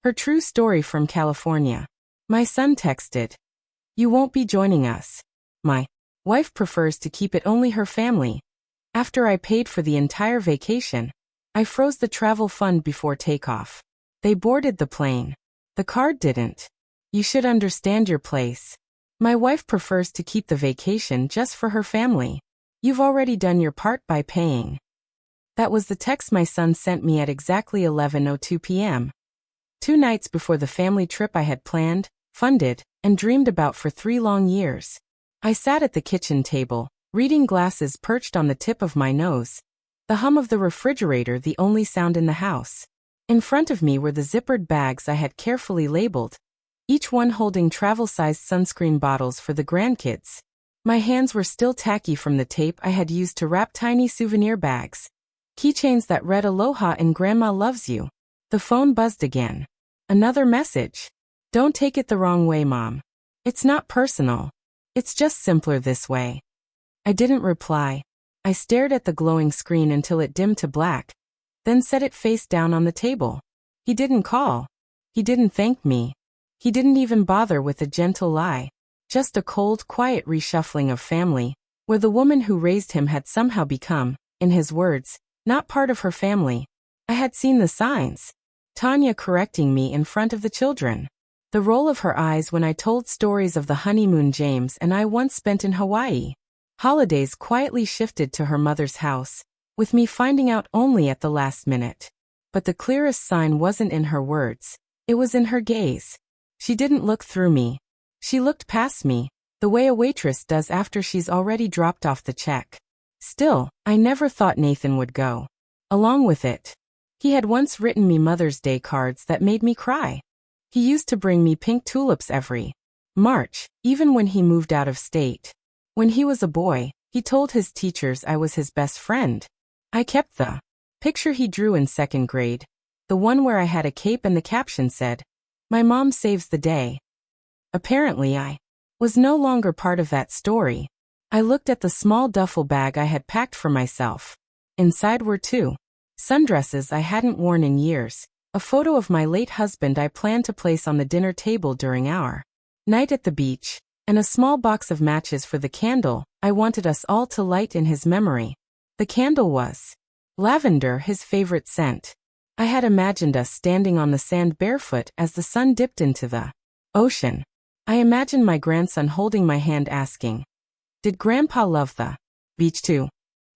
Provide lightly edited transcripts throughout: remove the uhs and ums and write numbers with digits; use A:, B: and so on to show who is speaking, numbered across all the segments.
A: Her true story from California. My son texted, "You won't be joining us. My wife prefers to keep it only her family. After I paid for the entire vacation, I froze the travel fund before takeoff. They boarded the plane. The card didn't. You should understand your place. My wife prefers to keep the vacation just for her family. You've already done your part by paying." That was the text my son sent me at exactly 11:02 p.m. 2 nights before the family trip I had planned, funded, and dreamed about for 3 long years. I sat at the kitchen table, reading glasses perched on the tip of my nose, the hum of the refrigerator the only sound in the house. In front of me were the zippered bags I had carefully labeled, each one holding travel-sized sunscreen bottles for the grandkids. My hands were still tacky from the tape I had used to wrap tiny souvenir bags, keychains that read "Aloha" and "Grandma loves you." The phone buzzed again. Another message. "Don't take it the wrong way, Mom. It's not personal. It's just simpler this way." I didn't reply. I stared at the glowing screen until it dimmed to black, then set it face down on the table. He didn't call. He didn't thank me. He didn't even bother with a gentle lie. Just a cold, quiet reshuffling of family, where the woman who raised him had somehow become, in his words, not part of her family. I had seen the signs. Tanya correcting me in front of the children. The roll of her eyes when I told stories of the honeymoon James and I once spent in Hawaii. Holidays quietly shifted to her mother's house, with me finding out only at the last minute. But the clearest sign wasn't in her words. It was in her gaze. She didn't look through me. She looked past me, the way a waitress does after she's already dropped off the check. Still, I never thought Nathan would go. Along with it. He had once written me Mother's Day cards that made me cry. He used to bring me pink tulips every March, even when he moved out of state. When he was a boy, he told his teachers I was his best friend. I kept the picture he drew in 2nd grade, the one where I had a cape and the caption said, "My mom saves the day." Apparently I was no longer part of that story. I looked at the small duffel bag I had packed for myself. Inside were 2 sundresses I hadn't worn in years, a photo of my late husband I planned to place on the dinner table during our night at the beach, and a small box of matches for the candle I wanted us all to light in his memory. The candle was lavender, his favorite scent. I had imagined us standing on the sand barefoot as the sun dipped into the ocean. I imagined my grandson holding my hand asking, "Did Grandpa love the beach too?"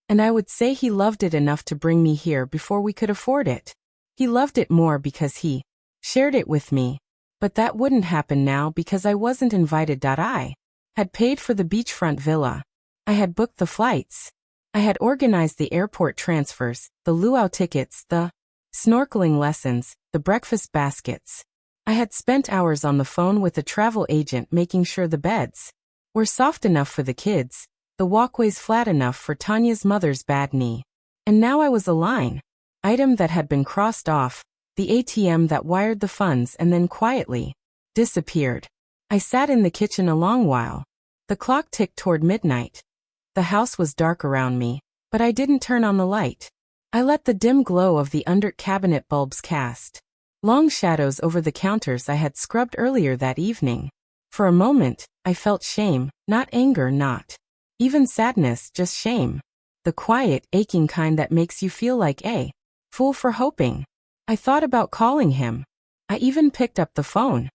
A: And I would say he loved it enough to bring me here before we could afford it. He loved it more because he shared it with me. But that wouldn't happen now because I wasn't invited. I had paid for the beachfront villa. I had booked the flights. I had organized the airport transfers, the luau tickets, the snorkeling lessons, the breakfast baskets. I had spent hours on the phone with the travel agent making sure the beds were soft enough for the kids, the walkways flat enough for Tanya's mother's bad knee. And now I was a line item that had been crossed off, the ATM that wired the funds and then quietly disappeared. I sat in the kitchen a long while. The clock ticked toward midnight. The house was dark around me, but I didn't turn on the light. I let the dim glow of the under-cabinet bulbs cast long shadows over the counters I had scrubbed earlier that evening. For a moment, I felt shame, not anger, not even sadness, just shame. The quiet, aching kind that makes you feel like a fool for hoping. I thought about calling him. I even picked up the phone.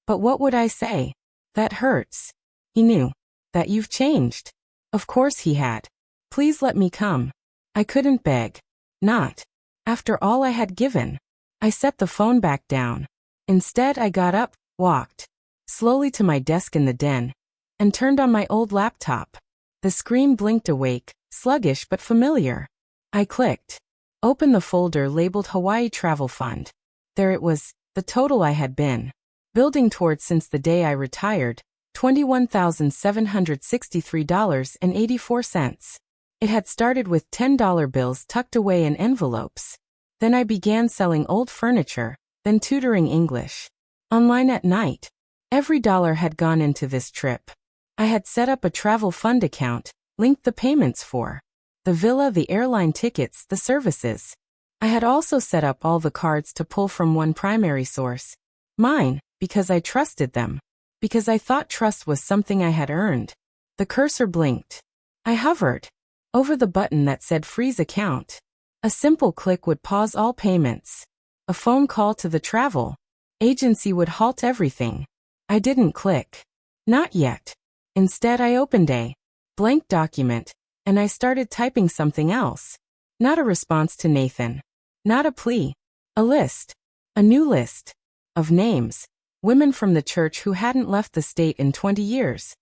A: But what would I say? That hurts. He knew that you've changed. Of course he had. Please let me come. I couldn't beg. Not after all I had given. I set the phone back down. Instead, I got up, walked slowly to my desk in the den, and turned on my old laptop. The screen blinked awake, sluggish but familiar. I clicked. Open the folder labeled Hawaii Travel Fund. There it was, the total I had been building towards since the day I retired, $21,763.84. It had started with $10 bills tucked away in envelopes. Then I began selling old furniture, then tutoring English online at night. Every dollar had gone into this trip. I had set up a travel fund account, linked the payments for the villa, the airline tickets, the services. I had also set up all the cards to pull from one primary source. Mine, because I trusted them. Because I thought trust was something I had earned. The cursor blinked. I hovered over the button that said freeze account. A simple click would pause all payments. A phone call to the travel agency would halt everything. I didn't click. Not yet. Instead, I opened a blank document, and I started typing something else. Not a response to Nathan. Not a plea. A list. A new list. Of names. Women from the church who hadn't left the state in 20 years.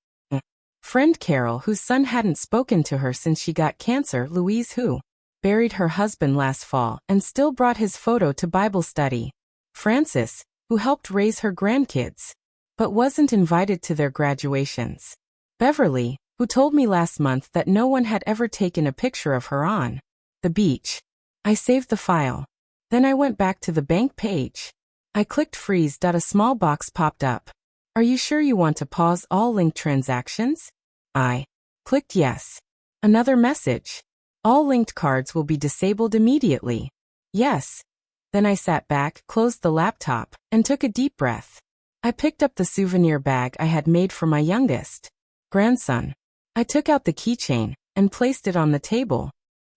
A: Friend Carol, whose son hadn't spoken to her since she got cancer. Louise, who buried her husband last fall and still brought his photo to Bible study. Frances, who helped raise her grandkids, but wasn't invited to their graduations. Beverly, who told me last month that no one had ever taken a picture of her on the beach. I saved the file. Then I went back to the bank page. I clicked freeze. A small box popped up. Are you sure you want to pause all linked transactions? I clicked yes. Another message. All linked cards will be disabled immediately. Yes. Then I sat back, closed the laptop, and took a deep breath. I picked up the souvenir bag I had made for my youngest grandson. I took out the keychain and placed it on the table.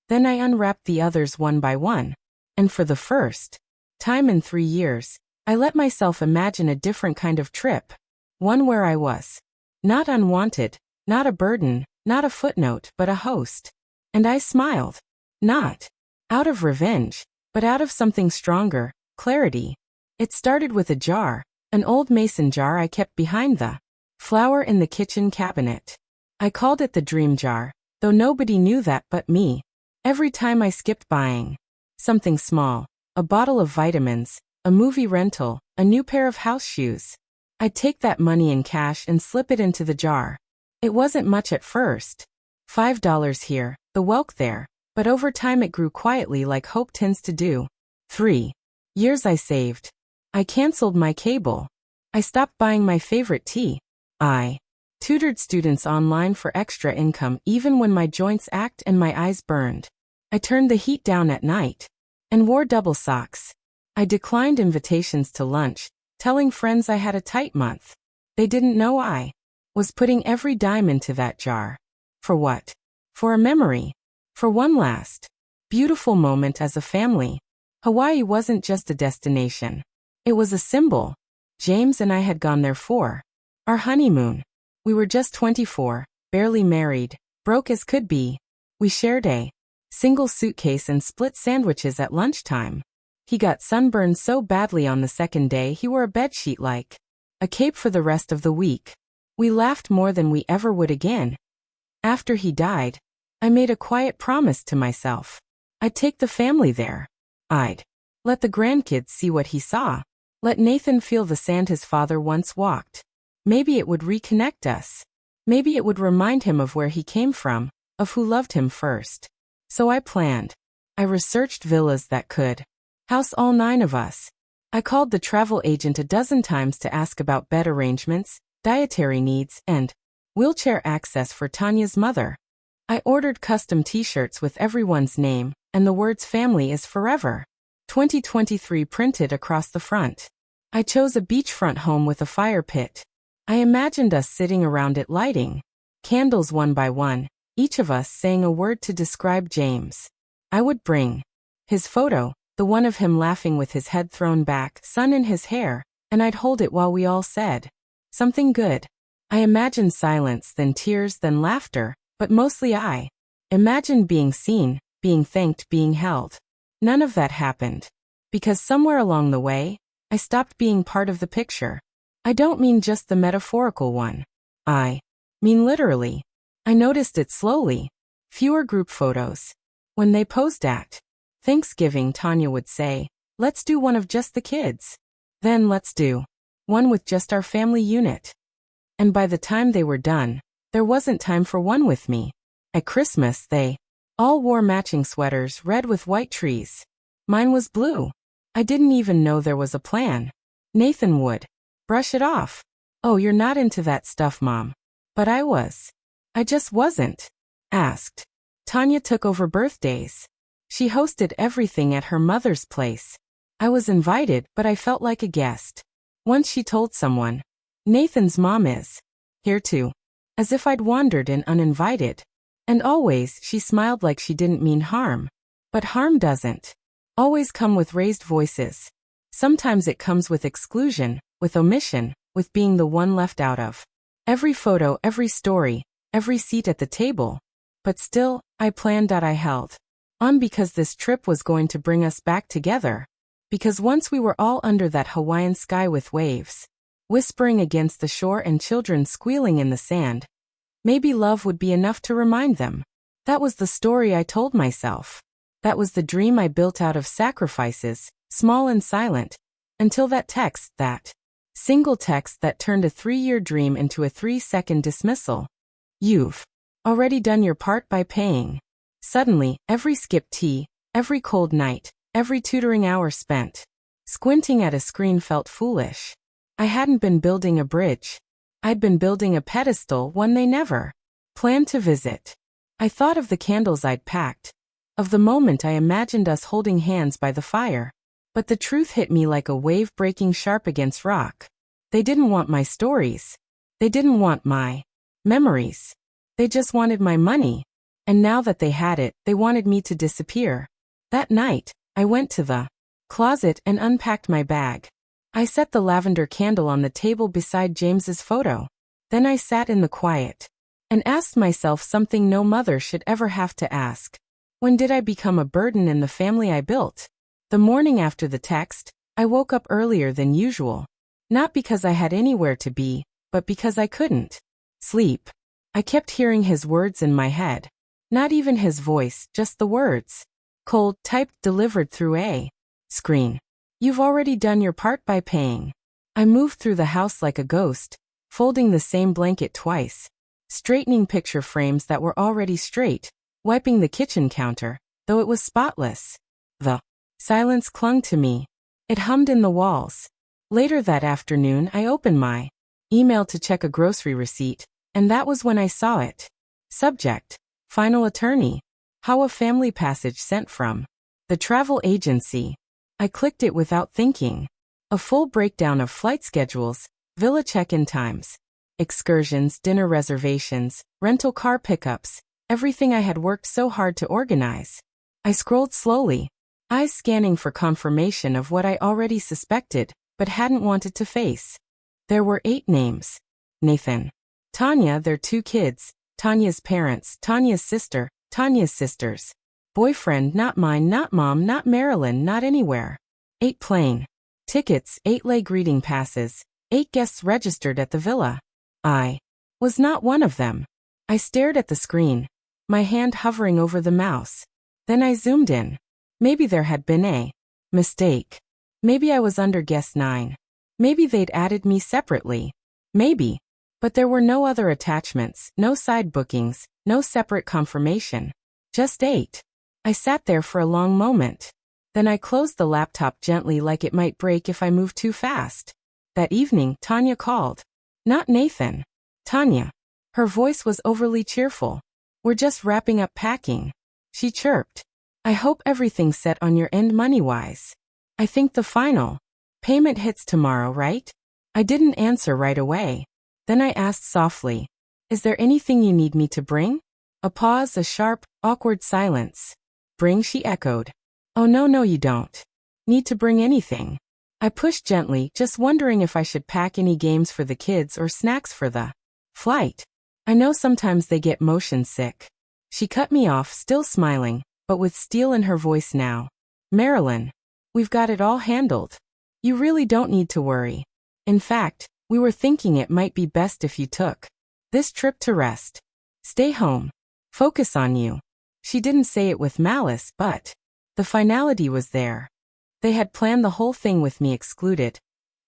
A: Then I unwrapped the others one by one. And for the first time in 3 years, I let myself imagine a different kind of trip. One where I was not unwanted, not a burden, not a footnote, but a host. And I smiled. Not out of revenge, but out of something stronger, clarity. It started with a jar, an old mason jar I kept behind the flower in the kitchen cabinet. I called it the dream jar, though nobody knew that but me. Every time I skipped buying something small, a bottle of vitamins, a movie rental, a new pair of house shoes, I'd take that money in cash and slip it into the jar. It wasn't much at first. $5 here, the welk there, but over time it grew quietly like hope tends to do. 3 years I saved. I canceled my cable. I stopped buying my favorite tea. I tutored students online for extra income even when my joints ached and my eyes burned. I turned the heat down at night and wore double socks. I declined invitations to lunch, telling friends I had a tight month. They didn't know I was putting every dime into that jar. For what? For a memory. For one last beautiful moment as a family. Hawaii wasn't just a destination. It was a symbol. James and I had gone there for our honeymoon. We were just 24, barely married, broke as could be. We shared a single suitcase and split sandwiches at lunchtime. He got sunburned so badly on the second day he wore a bedsheet like a cape for the rest of the week. We laughed more than we ever would again. After he died, I made a quiet promise to myself. I'd take the family there. I'd let the grandkids see what he saw. Let Nathan feel the sand his father once walked. Maybe it would reconnect us. Maybe it would remind him of where he came from, of who loved him first. So I planned. I researched villas that could house all 9 of us. I called the travel agent a dozen times to ask about bed arrangements, dietary needs, and wheelchair access for Tanya's mother. I ordered custom t-shirts with everyone's name and the words family is forever 2023 printed across the front. I chose a beachfront home with a fire pit. I imagined us sitting around it lighting candles one by one, each of us saying a word to describe James. I would bring his photo, the one of him laughing with his head thrown back, sun in his hair, and I'd hold it while we all said something good. I imagined silence, then tears, then laughter, but mostly I imagined being seen, being thanked, being held. None of that happened. Because somewhere along the way, I stopped being part of the picture. I don't mean just the metaphorical one. I mean literally. I noticed it slowly. Fewer group photos. When they posed at Thanksgiving, Tanya would say, "Let's do one of just the kids." Then let's do one with just our family unit. And by the time they were done, there wasn't time for one with me. At Christmas, they all wore matching sweaters, red with white trees. Mine was blue. I didn't even know there was a plan. Nathan would brush it off. "Oh, you're not into that stuff, Mom." But I was. I just wasn't. Asked. Tanya took over birthdays. She hosted everything at her mother's place. I was invited, but I felt like a guest. Once she told someone, "Nathan's mom is here too," as if I'd wandered in uninvited. And always she smiled like she didn't mean harm. But harm doesn't always come with raised voices. Sometimes it comes with exclusion, with omission, with being the one left out of every photo, every story, every seat at the table. But still, I planned. I held on because this trip was going to bring us back together. Because once we were all under that Hawaiian sky with waves whispering against the shore and children squealing in the sand, maybe love would be enough to remind them. That was the story I told myself. That was the dream I built out of sacrifices, small and silent, until that text, that single text that turned a 3-year dream into a 3-second dismissal. "You've already done your part by paying." Suddenly, every skipped tea, every cold night, every tutoring hour spent squinting at a screen felt foolish. I hadn't been building a bridge. I'd been building a pedestal, one they never planned to visit. I thought of the candles I'd packed, of the moment I imagined us holding hands by the fire. But the truth hit me like a wave breaking sharp against rock. They didn't want my stories. They didn't want my memories. They just wanted my money. And now that they had it, they wanted me to disappear. That night, I went to the closet and unpacked my bag. I set the lavender candle on the table beside James's photo. Then I sat in the quiet and asked myself something no mother should ever have to ask. When did I become a burden in the family I built? The morning after the text, I woke up earlier than usual. Not because I had anywhere to be, but because I couldn't sleep. I kept hearing his words in my head. Not even his voice, just the words. Cold, typed, delivered through a screen. "You've already done your part by paying." I moved through the house like a ghost, folding the same blanket twice, straightening picture frames that were already straight, wiping the kitchen counter, though it was spotless. The silence clung to me. It hummed in the walls. Later that afternoon, I opened my email to check a grocery receipt, and that was when I saw it. Subject: Final Attorney. How a family passage sent from the travel agency. I clicked it without thinking. A full breakdown of flight schedules, villa check-in times, excursions, dinner reservations, rental car pickups, everything I had worked so hard to organize. I scrolled slowly, eyes scanning for confirmation of what I already suspected, but hadn't wanted to face. There were 8 names. Nathan, Tanya, their 2 kids, Tanya's parents, Tanya's sister, Tanya's sisters. Boyfriend, not mine, not mom, not Marilyn, not anywhere. 8 plane tickets, 8 lay greeting passes, 8 guests registered at the villa. I was not one of them. I stared at the screen, my hand hovering over the mouse. Then I zoomed in. Maybe there had been a mistake. Maybe I was under guest 9. Maybe they'd added me separately. Maybe. But there were no other attachments, no side bookings, no separate confirmation. Just 8. I sat there for a long moment. Then I closed the laptop gently like it might break if I moved too fast. That evening, Tanya called. Not Nathan. Tanya. Her voice was overly cheerful. "We're just wrapping up packing," she chirped. "I hope everything's set on your end money-wise. I think the final payment hits tomorrow, right?" I didn't answer right away. Then I asked softly, "Is there anything you need me to bring?" A pause, a sharp, awkward silence. "Bring?" she echoed. "Oh no, you don't need to bring anything." I pushed gently, just wondering if I should pack any games for the kids or snacks for the flight. I know sometimes they get motion sick. She cut me off, still smiling, but with steel in her voice now. "Marilyn, we've got it all handled. You really don't need to worry. In fact, we were thinking it might be best if you took this trip to rest. Stay home. Focus on you." She didn't say it with malice, but the finality was there. They had planned the whole thing with me excluded,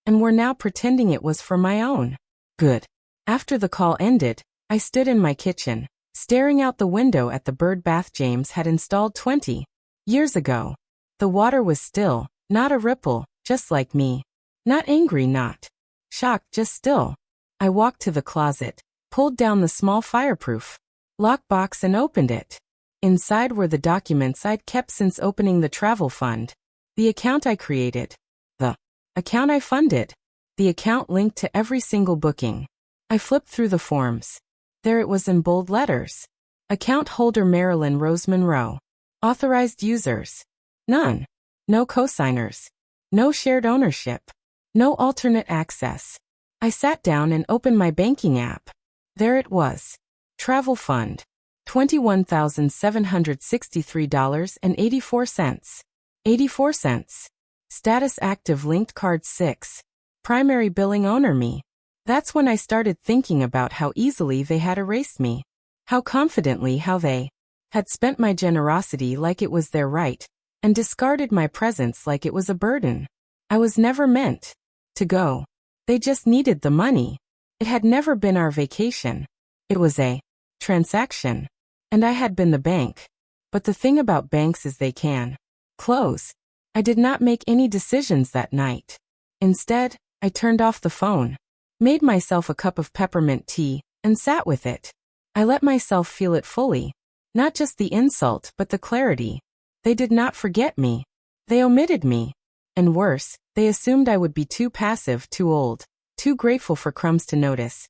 A: and were now pretending it was for my own good. After the call ended, I stood in my kitchen, staring out the window at the bird bath James had installed 20 years ago. The water was still, not a ripple, just like me. Not angry, not shocked, just still. I walked to the closet, pulled down the small fireproof lockbox and opened it. Inside were the documents I'd kept since opening the travel fund. The account I created. The account I funded. The account linked to every single booking. I flipped through the forms. There it was in bold letters. Account holder Marilyn Rose Monroe. Authorized users. None. No cosigners. No shared ownership. No alternate access. I sat down and opened my banking app. There it was. Travel fund. $21,763.84. 84 cents. Status active linked card 6. Primary billing owner me. That's when I started thinking about how easily they had erased me. How confidently how they had spent my generosity like it was their right, and discarded my presence like it was a burden. I was never meant to go. They just needed the money. It had never been our vacation. It was a transaction. And I had been the bank. But the thing about banks is they can close. I did not make any decisions that night. Instead, I turned off the phone, made myself a cup of peppermint tea, and sat with it. I let myself feel it fully. Not just the insult, but the clarity. They did not forget me. They omitted me. And worse, they assumed I would be too passive, too old, too grateful for crumbs to notice.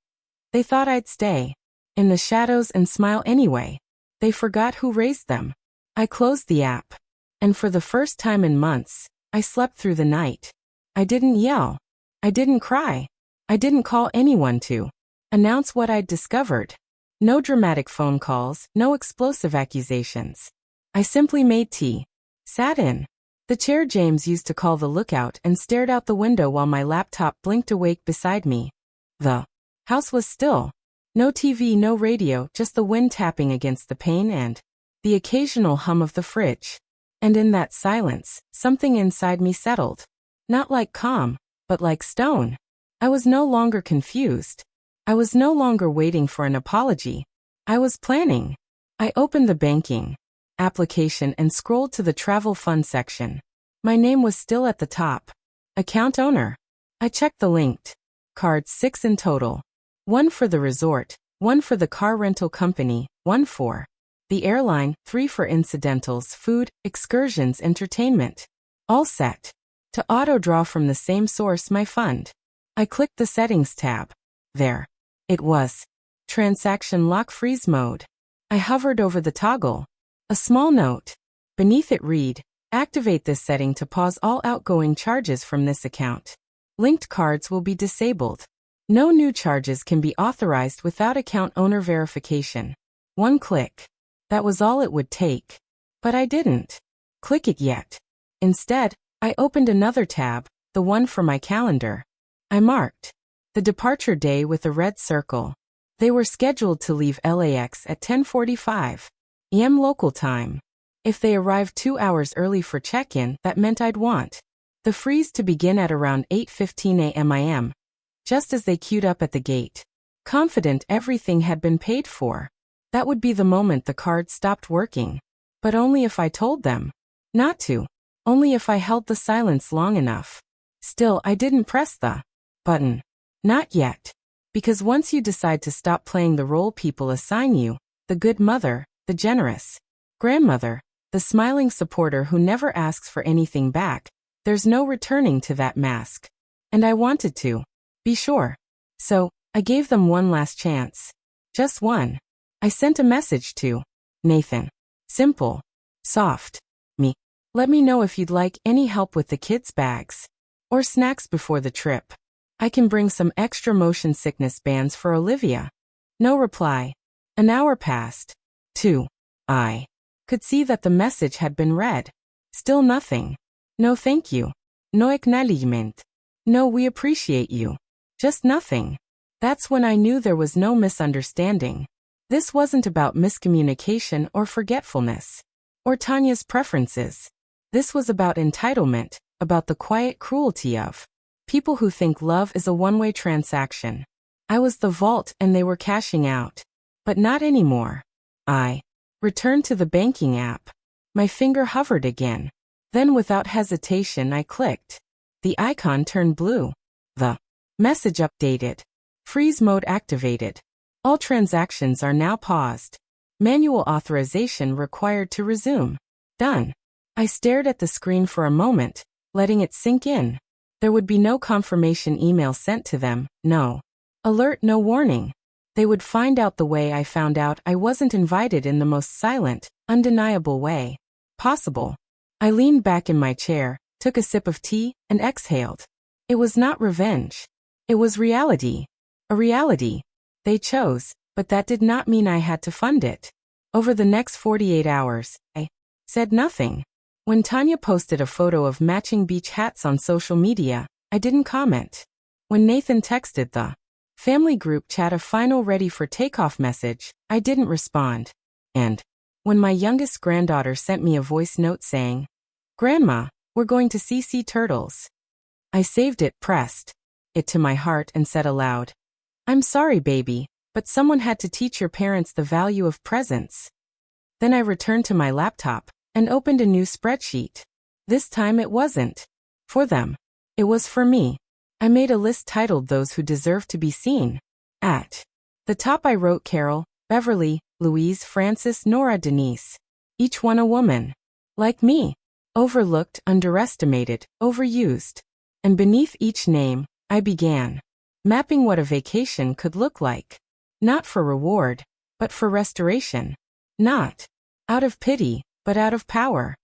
A: They thought I'd stay in the shadows and smile anyway. They forgot who raised them. I closed the app. And for the first time in months, I slept through the night. I didn't yell. I didn't cry. I didn't call anyone to announce what I'd discovered. No dramatic phone calls, no explosive accusations. I simply made tea. Sat in the chair James used to call the lookout and stared out the window while my laptop blinked awake beside me. The house was still. No TV, no radio, just the wind tapping against the pane and the occasional hum of the fridge. And in that silence, something inside me settled. Not like calm, but like stone. I was no longer confused. I was no longer waiting for an apology. I was planning. I opened the banking application and scrolled to the travel fund section. My name was still at the top. Account owner. I checked the linked cards, 6 in total. 1 for the resort, 1 for the car rental company, 1 for the airline, 3 for incidentals, food, excursions, entertainment. All set to auto-draw from the same source, my fund. I clicked the settings tab. There it was. Transaction lock freeze mode. I hovered over the toggle. A small note. Beneath it read, activate this setting to pause all outgoing charges from this account. Linked cards will be disabled. No new charges can be authorized without account owner verification. 1 click. That was all it would take. But I didn't click it yet. Instead, I opened another tab, the one for my calendar. I marked the departure day with a red circle. They were scheduled to leave LAX at 10:45 a.m. local time. If they arrived 2 hours early for check-in, that meant I'd want the freeze to begin at around 8:15 a.m. Just as they queued up at the gate. Confident everything had been paid for. That would be the moment the card stopped working. But only if I told them not to. Only if I held the silence long enough. Still, I didn't press the button. Not yet. Because once you decide to stop playing the role people assign you, the good mother, the generous grandmother, the smiling supporter who never asks for anything back, there's no returning to that mask. And I wanted to be sure. So, I gave them one last chance. Just one. I sent a message to Nathan. Simple. Soft. Me. Let me know if you'd like any help with the kids' bags or snacks before the trip. I can bring some extra motion sickness bands for Olivia. No reply. An hour passed. 2. I could see that the message had been read. Still nothing. No thank you. No acknowledgement. No we appreciate you. Just nothing. That's when I knew there was no misunderstanding. This wasn't about miscommunication or forgetfulness. Or Tanya's preferences. This was about entitlement, about the quiet cruelty of people who think love is a one-way transaction. I was the vault and they were cashing out. But not anymore. I returned to the banking app. My finger hovered again. Then without hesitation I clicked. The icon turned blue. The message updated. Freeze mode activated. All transactions are now paused. Manual authorization required to resume. Done. I stared at the screen for a moment, letting it sink in. There would be no confirmation email sent to them, no alert, no warning. They would find out the way I found out I wasn't invited in the most silent, undeniable way possible. I leaned back in my chair, took a sip of tea, and exhaled. It was not revenge. It was reality. A reality they chose, but that did not mean I had to fund it. Over the next 48 hours, I said nothing. When Tanya posted a photo of matching beach hats on social media, I didn't comment. When Nathan texted the family group chat a final ready for takeoff message, I didn't respond. And when my youngest granddaughter sent me a voice note saying, "Grandma, we're going to see sea turtles," I saved it, pressed it to my heart, and said aloud, "I'm sorry, baby, but someone had to teach your parents the value of presents." Then I returned to my laptop and opened a new spreadsheet. This time it wasn't for them. It was for me. I made a list titled Those Who Deserve to Be Seen. At the top I wrote Carol, Beverly, Louise, Frances, Nora, Denise. Each one a woman. Like me. Overlooked, underestimated, overused. And beneath each name, I began mapping what a vacation could look like. Not for reward, but for restoration. Not out of pity, but out of power.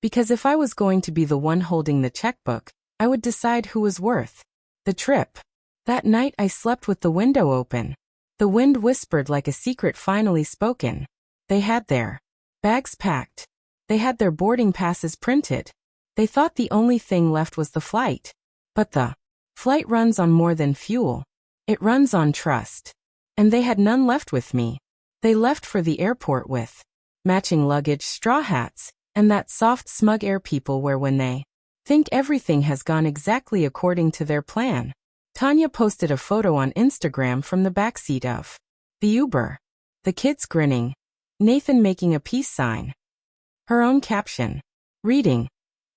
A: Because if I was going to be the one holding the checkbook, I would decide who was worth the trip. That night I slept with the window open. The wind whispered like a secret finally spoken. They had their bags packed. They had their boarding passes printed. They thought the only thing left was the flight. But the flight runs on more than fuel. It runs on trust. And they had none left with me. They left for the airport with matching luggage, straw hats, and that soft, smug air people wear when they think everything has gone exactly according to their plan. Tanya posted a photo on Instagram from the backseat of the Uber. The kids grinning. Nathan making a peace sign. Her own caption. Reading.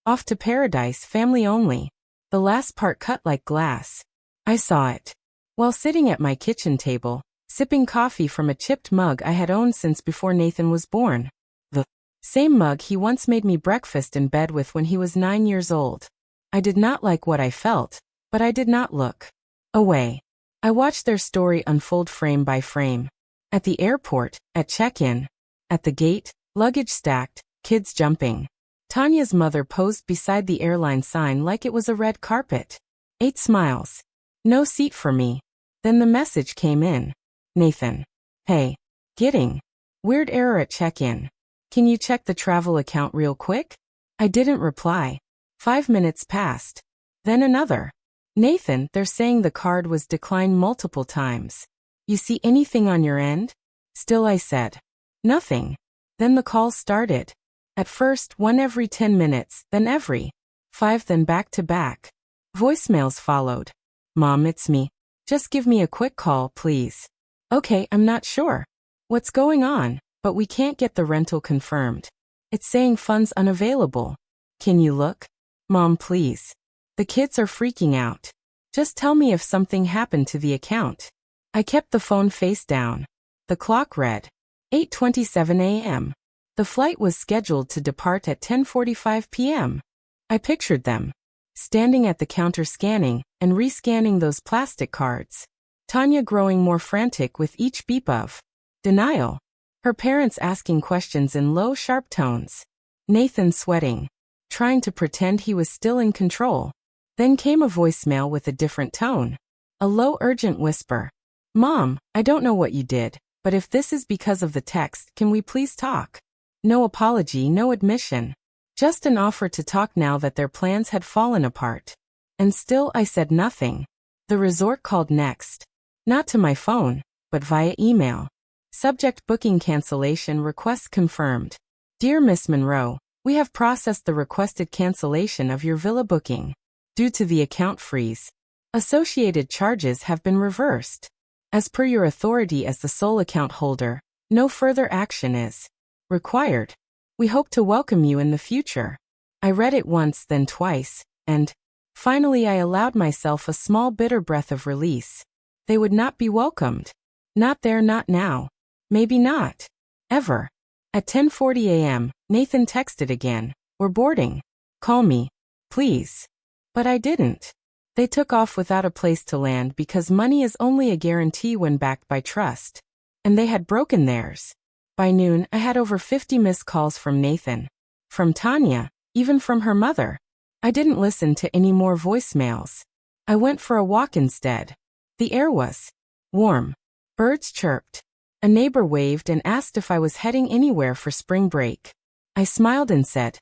A: Off to paradise, family only. The last part cut like glass. I saw it while sitting at my kitchen table, sipping coffee from a chipped mug I had owned since before Nathan was born. The same mug he once made me breakfast in bed with when he was 9 years old. I did not like what I felt, but I did not look away. I watched their story unfold frame by frame. At the airport, at check-in, at the gate, luggage stacked, kids jumping. Tanya's mother posed beside the airline sign like it was a red carpet. 8 smiles. No seat for me. Then the message came in. Nathan. Hey. Getting. Weird error at check-in. Can you check the travel account real quick? I didn't reply. 5 minutes passed. Then another. Nathan, they're saying the card was declined multiple times. You see anything on your end? Still I said. Nothing. Then the call started. At first, one every 10 minutes, then every 5, then back to back. Voicemails followed. Mom, it's me. Just give me a quick call, please. Okay, I'm not sure what's going on, but we can't get the rental confirmed. It's saying funds unavailable. Can you look? Mom, please. The kids are freaking out. Just tell me if something happened to the account. I kept the phone face down. The clock read 8:27 a.m. The flight was scheduled to depart at 10:45 p.m. I pictured them standing at the counter scanning and rescanning those plastic cards. Tanya growing more frantic with each beep of denial. Her parents asking questions in low, sharp tones. Nathan sweating, trying to pretend he was still in control. Then came a voicemail with a different tone. A low, urgent whisper. Mom, I don't know what you did, but if this is because of the text, can we please talk? No apology, no admission. Just an offer to talk now that their plans had fallen apart. And still I said nothing. The resort called next. Not to my phone, but via email. Subject: booking cancellation request confirmed. Dear Miss Monroe, we have processed the requested cancellation of your villa booking. Due to the account freeze, associated charges have been reversed. As per your authority as the sole account holder, no further action is required. We hope to welcome you in the future. I read it once, then twice, and finally I allowed myself a small bitter breath of release. They would not be welcomed. Not there, not now. Maybe not. Ever. At 10:40 a.m., Nathan texted again. We're boarding. Call me. Please. But I didn't. They took off without a place to land because money is only a guarantee when backed by trust. And they had broken theirs. By noon, I had over 50 missed calls from Nathan. From Tanya, even from her mother. I didn't listen to any more voicemails. I went for a walk instead. The air was warm. Birds chirped. A neighbor waved and asked if I was heading anywhere for spring break. I smiled and said,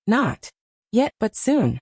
A: not yet, but soon.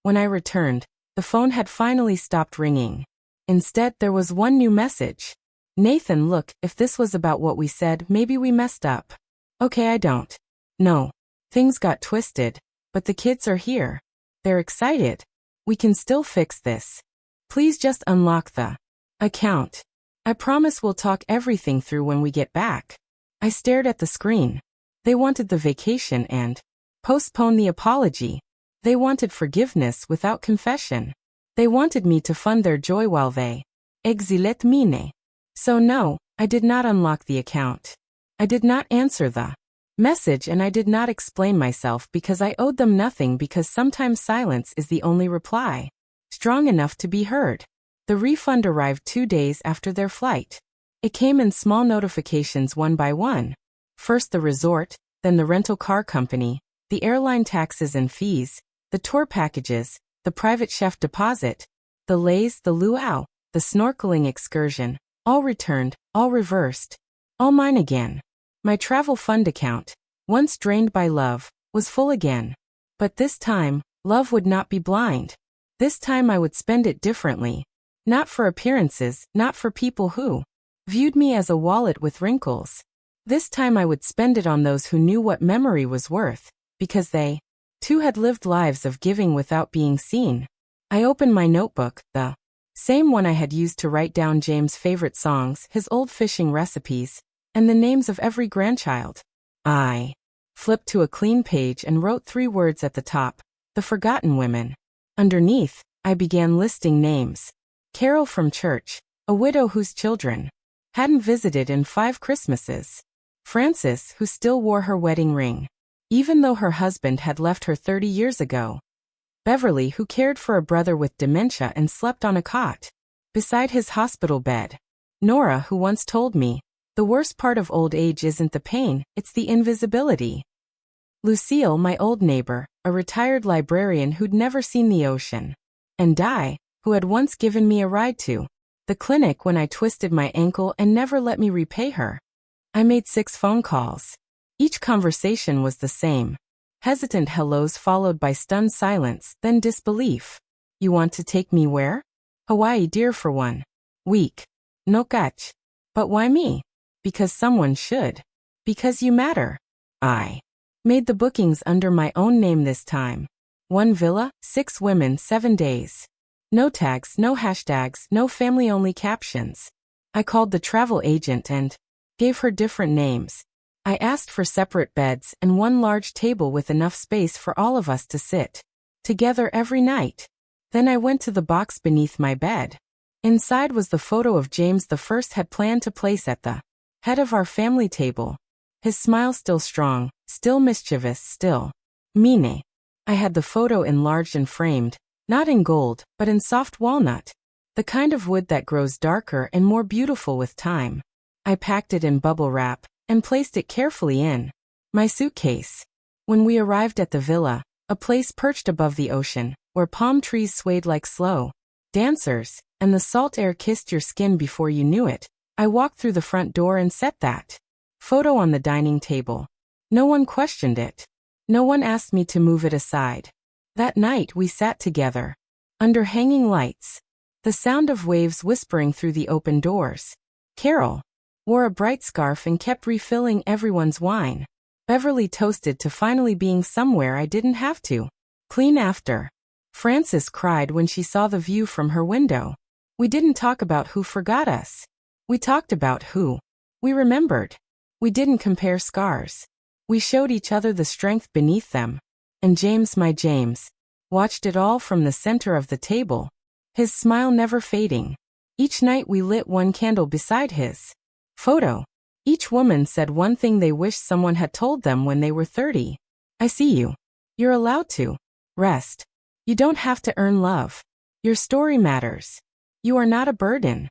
A: When I returned, the phone had finally stopped ringing. Instead, there was one new message. Nathan, look, if this was about what we said, maybe we messed up. Okay, I don't. No. Things got twisted, but the kids are here. They're excited. We can still fix this. Please just unlock the account. I promise we'll talk everything through when we get back. I stared at the screen. They wanted the vacation and postpone the apology. They wanted forgiveness without confession. They wanted me to fund their joy while they exilet mine. So no, I did not unlock the account. I did not answer the message and I did not explain myself because I owed them nothing because sometimes silence is the only reply. Strong enough to be heard. The refund arrived 2 days after their flight. It came in small notifications one by one. First the resort, then the rental car company, the airline taxes and fees, the tour packages, the private chef deposit, the lays, the luau, the snorkeling excursion, all returned, all reversed, all mine again. My travel fund account, once drained by love, was full again. But this time, love would not be blind. This time I would spend it differently. Not for appearances, not for people who viewed me as a wallet with wrinkles. This time I would spend it on those who knew what memory was worth, because they, too, had lived lives of giving without being seen. I opened my notebook, the same one I had used to write down James' favorite songs, his old fishing recipes, and the names of every grandchild. I flipped to a clean page and wrote 3 words at the top, the forgotten women. Underneath, I began listing names. Carol from church, a widow whose children hadn't visited in 5 Christmases. Frances, who still wore her wedding ring, even though her husband had left her 30 years ago. Beverly, who cared for a brother with dementia and slept on a cot beside his hospital bed. Nora, who once told me, the worst part of old age isn't the pain, it's the invisibility. Lucille, my old neighbor, a retired librarian who'd never seen the ocean. And Di, who had once given me a ride to the clinic when I twisted my ankle and never let me repay her. I made 6 phone calls. Each conversation was the same. Hesitant hellos followed by stunned silence, then disbelief. You want to take me where? Hawaii, dear, for 1 week. No catch. But why me? Because someone should. Because you matter. I made the bookings under my own name this time. 1 villa, 6 women, 7 days. No tags, no hashtags, no family-only captions. I called the travel agent and gave her different names. I asked for separate beds and 1 large table with enough space for all of us to sit together every night. Then I went to the box beneath my bed. Inside was the photo of James the First had planned to place at the head of our family table. His smile still strong, still mischievous, still mine. I had the photo enlarged and framed, not in gold, but in soft walnut, the kind of wood that grows darker and more beautiful with time. I packed it in bubble wrap and placed it carefully in my suitcase. When we arrived at the villa, a place perched above the ocean, where palm trees swayed like slow dancers, and the salt air kissed your skin before you knew it, I walked through the front door and set that photo on the dining table. No one questioned it. No one asked me to move it aside. That night we sat together, under hanging lights, the sound of waves whispering through the open doors. Carol wore a bright scarf and kept refilling everyone's wine. Beverly toasted to finally being somewhere I didn't have to clean after. Frances cried when she saw the view from her window. We didn't talk about who forgot us. We talked about who we remembered. We didn't compare scars. We showed each other the strength beneath them. And James, my James, watched it all from the center of the table, his smile never fading. Each night we lit 1 candle beside his photo. Each woman said one thing they wished someone had told them when they were 30. I see you. You're allowed to rest. You don't have to earn love. Your story matters. You are not a burden.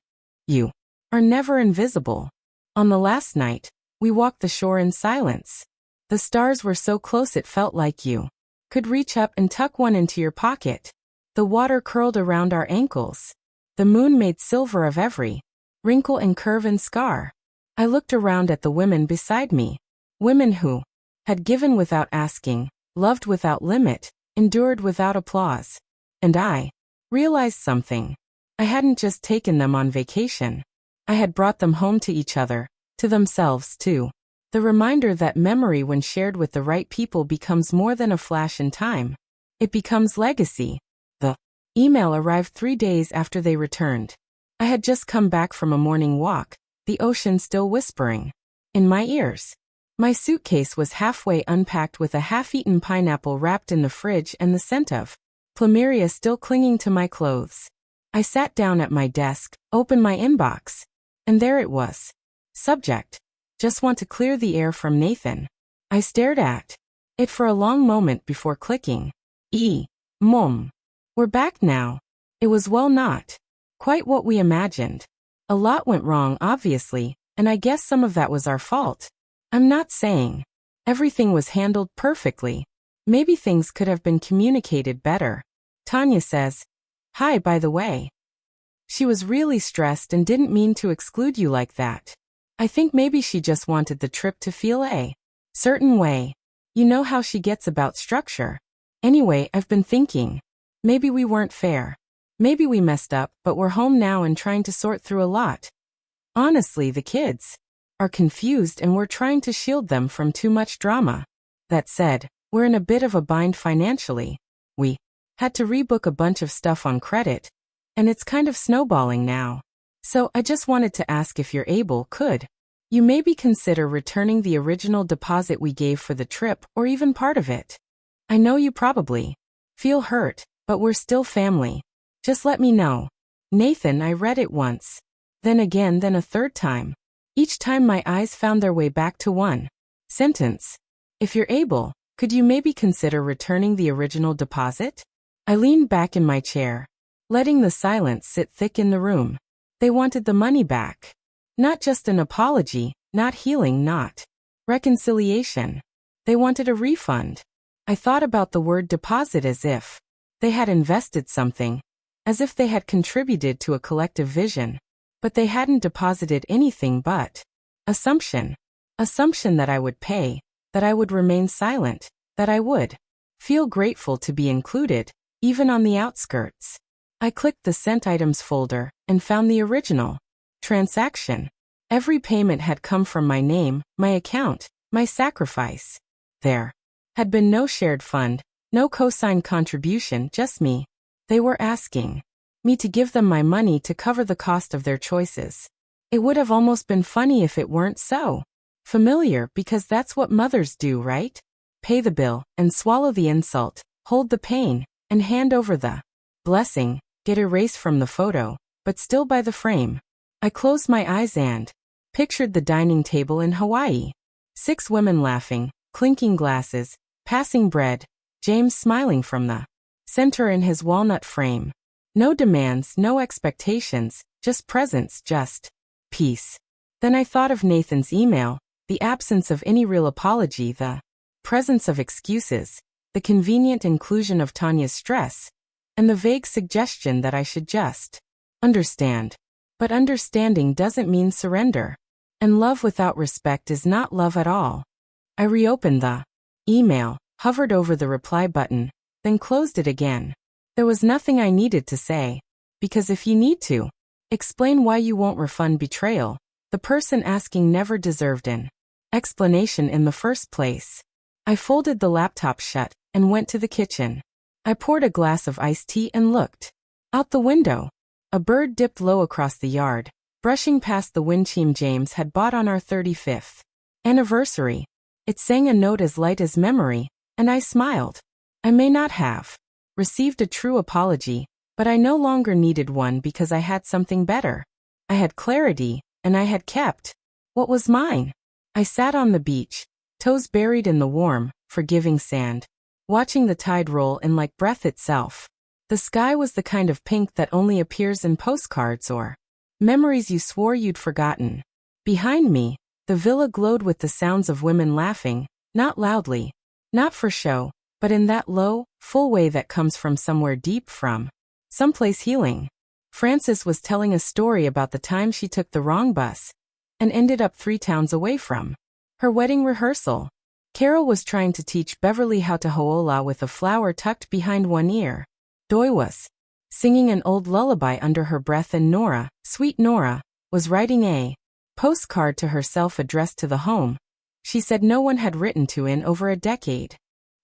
A: You are never invisible. On the last night, we walked the shore in silence. The stars were so close it felt like you could reach up and tuck one into your pocket. The water curled around our ankles. The moon made silver of every wrinkle and curve and scar. I looked around at the women beside me. Women who had given without asking, loved without limit, endured without applause. And I realized something. I hadn't just taken them on vacation. I had brought them home to each other, to themselves too. The reminder that memory when shared with the right people becomes more than a flash in time. It becomes legacy. The email arrived 3 days after they returned. I had just come back from a morning walk, the ocean still whispering in my ears. My suitcase was halfway unpacked with a half-eaten pineapple wrapped in the fridge and the scent of plumeria still clinging to my clothes. I sat down at my desk, opened my inbox, and there it was. Subject: just want to clear the air from Nathan. I stared at it for a long moment before clicking. Mom. We're back now. It was not quite what we imagined. A lot went wrong, obviously, and I guess some of that was our fault. I'm not saying everything was handled perfectly. Maybe things could have been communicated better. Tanya says, "Hi, by the way." She was really stressed and didn't mean to exclude you like that. I think maybe she just wanted the trip to feel a certain way. You know how she gets about structure. Anyway, I've been thinking, maybe we weren't fair. Maybe we messed up, but we're home now and trying to sort through a lot. Honestly, the kids are confused and we're trying to shield them from too much drama. That said, we're in a bit of a bind financially. We had to rebook a bunch of stuff on credit, and it's kind of snowballing now. So I just wanted to ask if could you maybe consider returning the original deposit we gave for the trip or even part of it? I know you probably feel hurt, but we're still family. Just let me know. Nathan. I read it once, then again, then a third time. Each time my eyes found their way back to one sentence. If you're able, could you maybe consider returning the original deposit? I leaned back in my chair, letting the silence sit thick in the room. They wanted the money back. Not just an apology, not healing, not reconciliation. They wanted a refund. I thought about the word deposit as if they had invested something, as if they had contributed to a collective vision. But they hadn't deposited anything but assumption. Assumption that I would pay, that I would remain silent, that I would feel grateful to be included, even on the outskirts. I clicked the sent items folder and found the original transaction. Every payment had come from my name, my account, my sacrifice. There had been no shared fund, no co-signed contribution, just me. They were asking me to give them my money to cover the cost of their choices. It would have almost been funny if it weren't so familiar, because that's what mothers do, right? Pay the bill and swallow the insult, hold the pain, and hand over the blessing. Get erased from the photo, but still by the frame. I closed my eyes and pictured the dining table in Hawaii. 6 women laughing, clinking glasses, passing bread, James smiling from the center in his walnut frame. No demands, no expectations, just presence, just peace. Then I thought of Nathan's email, the absence of any real apology, the presence of excuses, the convenient inclusion of Tanya's stress, and the vague suggestion that I should just understand. But understanding doesn't mean surrender. And love without respect is not love at all. I reopened the email, hovered over the reply button, then closed it again. There was nothing I needed to say. Because if you need to explain why you won't refund betrayal, the person asking never deserved an explanation in the first place. I folded the laptop shut and went to the kitchen. I poured a glass of iced tea and looked out the window. A bird dipped low across the yard, brushing past the wind chime James had bought on our 35th anniversary. It sang a note as light as memory, and I smiled. I may not have received a true apology, but I no longer needed one because I had something better. I had clarity, and I had kept What was mine? I sat on the beach, toes buried in the warm, forgiving sand, watching the tide roll in like breath itself. The sky was the kind of pink that only appears in postcards or memories you swore you'd forgotten. Behind me, the villa glowed with the sounds of women laughing, not loudly, not for show, but in that low, full way that comes from somewhere deep from someplace healing. Frances was telling a story about the time she took the wrong bus and ended up 3 towns away from her wedding rehearsal. Carol was trying to teach Beverly how to ho'ola with a flower tucked behind one ear. Joy was singing an old lullaby under her breath, and Nora, sweet Nora, was writing a postcard to herself addressed to the home she said no one had written to in over a decade.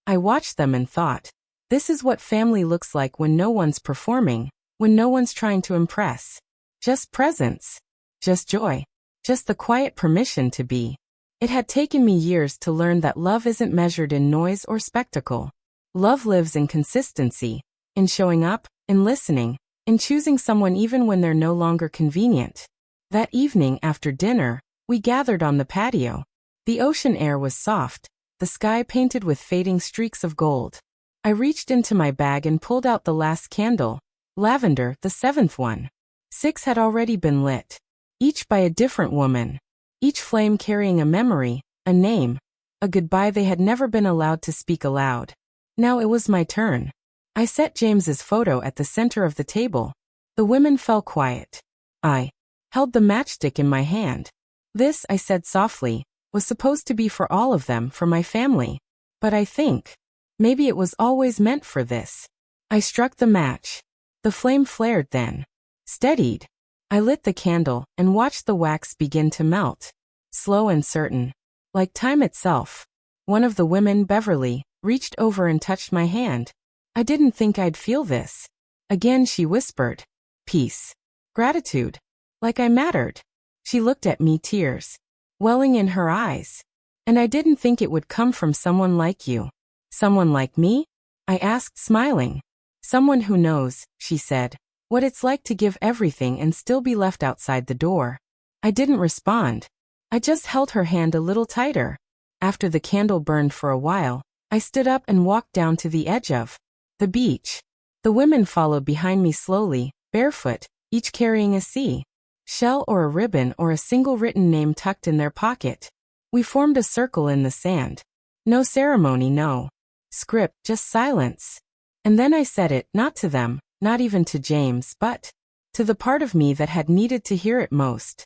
A: I watched them and thought, this is what family looks like when no one's performing, when no one's trying to impress. Just presence. Just joy. Just the quiet permission to be. It had taken me years to learn that love isn't measured in noise or spectacle. Love lives in consistency, in showing up, in listening, in choosing someone even when they're no longer convenient. That evening after dinner, we gathered on the patio. The ocean air was soft, the sky painted with fading streaks of gold. I reached into my bag and pulled out the last candle, lavender, the 7th one. 6 had already been lit, each by a different woman, each flame carrying a memory, a name, a goodbye they had never been allowed to speak aloud. Now it was my turn. I set James's photo at the center of the table. The women fell quiet. I held the matchstick in my hand. This, I said softly, was supposed to be for all of them, for my family. But I think maybe it was always meant for this. I struck the match. The flame flared, then steadied. I lit the candle and watched the wax begin to melt, slow and certain, like time itself. One of the women, Beverly, reached over and touched my hand. I didn't think I'd feel this. Again she whispered, peace, gratitude, like I mattered. She looked at me, tears welling in her eyes. And I didn't think it would come from someone like you. Someone like me? I asked, smiling. Someone who knows, she said, what it's like to give everything and still be left outside the door. I didn't respond. I just held her hand a little tighter. After the candle burned for a while, I stood up and walked down to the edge of the beach. The women followed behind me slowly, barefoot, each carrying a sea shell or a ribbon or a single written name tucked in their pocket. We formed a circle in the sand. No ceremony, no script, just silence. And then I said it, not to them, not even to James, but to the part of me that had needed to hear it most.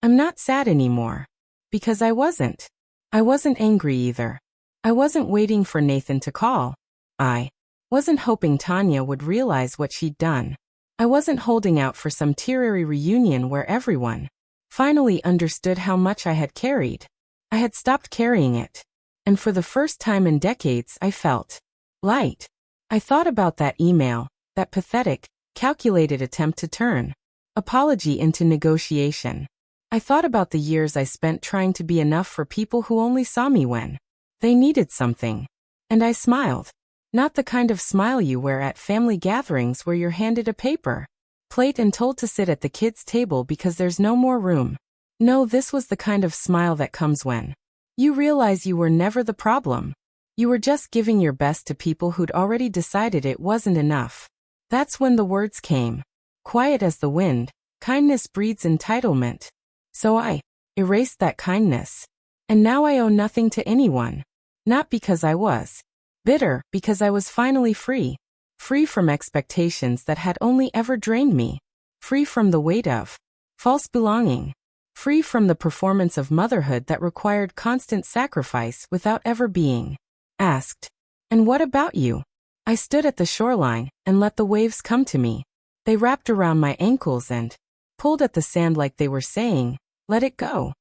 A: I'm not sad anymore. Because I wasn't. I wasn't angry either. I wasn't waiting for Nathan to call. I wasn't hoping Tanya would realize what she'd done. I wasn't holding out for some teary reunion where everyone finally understood how much I had carried. I had stopped carrying it. And for the first time in decades, I felt light. I thought about that email, that pathetic, calculated attempt to turn apology into negotiation. I thought about the years I spent trying to be enough for people who only saw me when they needed something. And I smiled. Not the kind of smile you wear at family gatherings where you're handed a paper plate and told to sit at the kids' table because there's no more room. No, this was the kind of smile that comes when you realize you were never the problem. You were just giving your best to people who'd already decided it wasn't enough. That's when the words came. Quiet as the wind, kindness breeds entitlement. So I erased that kindness. And now I owe nothing to anyone. Not because I was bitter, because I was finally free. Free from expectations that had only ever drained me. Free from the weight of false belonging. Free from the performance of motherhood that required constant sacrifice without ever being asked. And what about you? I stood at the shoreline and let the waves come to me. They wrapped around my ankles and pulled at the sand like they were saying, let it go.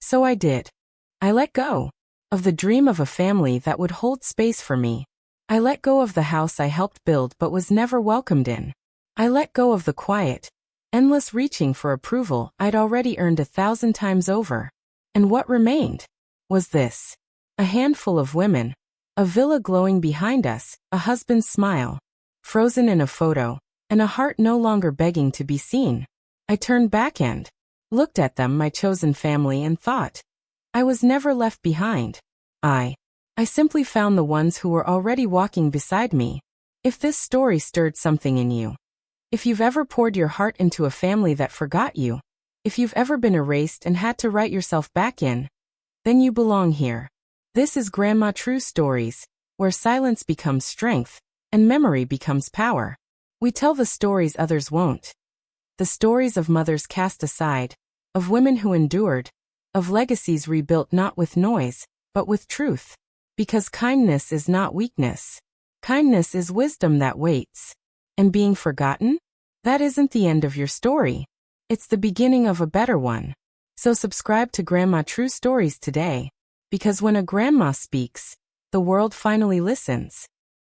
A: So I did. I let go of the dream of a family that would hold space for me. I let go of the house I helped build but was never welcomed in. I let go of the quiet, endless reaching for approval I'd already earned 1,000 times over. And what remained was this. A handful of women, a villa glowing behind us, a husband's smile, frozen in a photo, and a heart no longer begging to be seen. I turned back and looked at them, my chosen family, and thought, I was never left behind. I simply found the ones who were already walking beside me. If this story stirred something in you, if you've ever poured your heart into a family that forgot you, if you've ever been erased and had to write yourself back in, then you belong here. This is Grandma True Stories, where silence becomes strength and memory becomes power. We tell the stories others won't. The stories of mothers cast aside, of women who endured, of legacies rebuilt not with noise, but with truth. Because kindness is not weakness. Kindness is wisdom that waits. And being forgotten? That isn't the end of your story. It's the beginning of a better one. So subscribe to Grandma True Stories today. Because when a grandma speaks, the world finally listens.